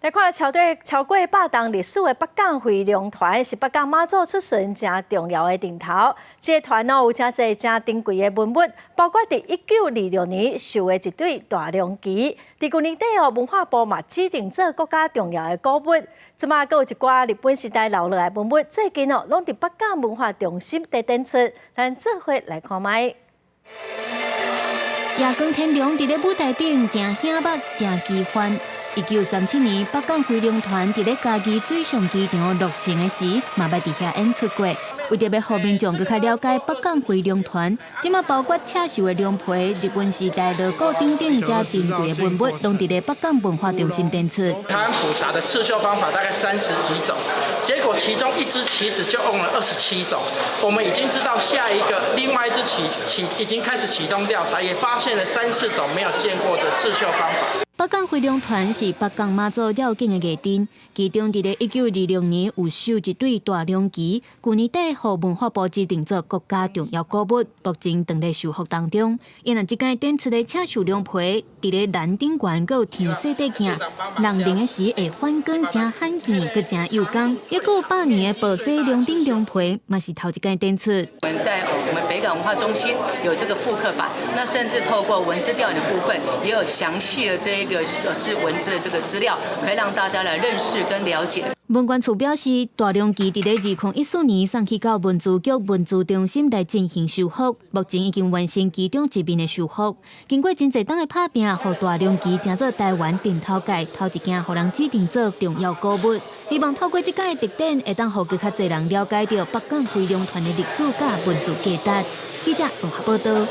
来看超过100档历史的北港回龙团，是北港妈祖出巡真重要的顶头。这个团有真侪真珍贵的文物，包括伫1926年收的一对大龙旗。伫去年底文化部嘛指定做国家重要的古物。即马阁有一寡日本时代留落来文物，最近拢伫北港文化中心在展出，咱做伙来看卖。夜光天亮，伫咧舞台顶真醒目，真奇幻。1937年，北港回龙团伫咧嘉义水上机场落成的时，嘛捌伫遐演出过。为着要互民众更较了解北港回龙团，即马包括车绣的龙皮、日本时代锣鼓等等加珍贵的文物，拢伫咧北港文化中心展出。台湾普查的刺绣方法大概30几种，结果其中一支旗子就用了27种。我们已经知道下一个另外一支旗已经开始启动调查，也发现了3、4种没有见过的刺绣方法。北港回龙团是北港妈祖绕境的艺阵，其中伫咧1926年有收一对大龙旗，去年底互文化部指定做国家重要古物，目前正在修复当中。因为即届展出的车绣龙皮，伫咧蓝顶悬阁有天色地镜，人灵的时会反光，真罕见，阁真有光。抑阁有100年的宝石龙顶龙皮，嘛是头一届展出。我们在我们北港文化中心有这个复刻版，那甚至透过文字调研的部分，也有详细的这个是文字的这个资料，可以让大家来认识跟了解。文管处表示，大龙旗伫咧2014年送去到文资局文资中心来进行修复，目前已经完成其中一面的修复。经过真侪档的拍拼，互大龙旗成做台湾顶头界头一件，互人指定做重要古物。希望透过这届的特展，会当互更较侪人了解到北港回龙团的历史甲文字价值。记者综合报道。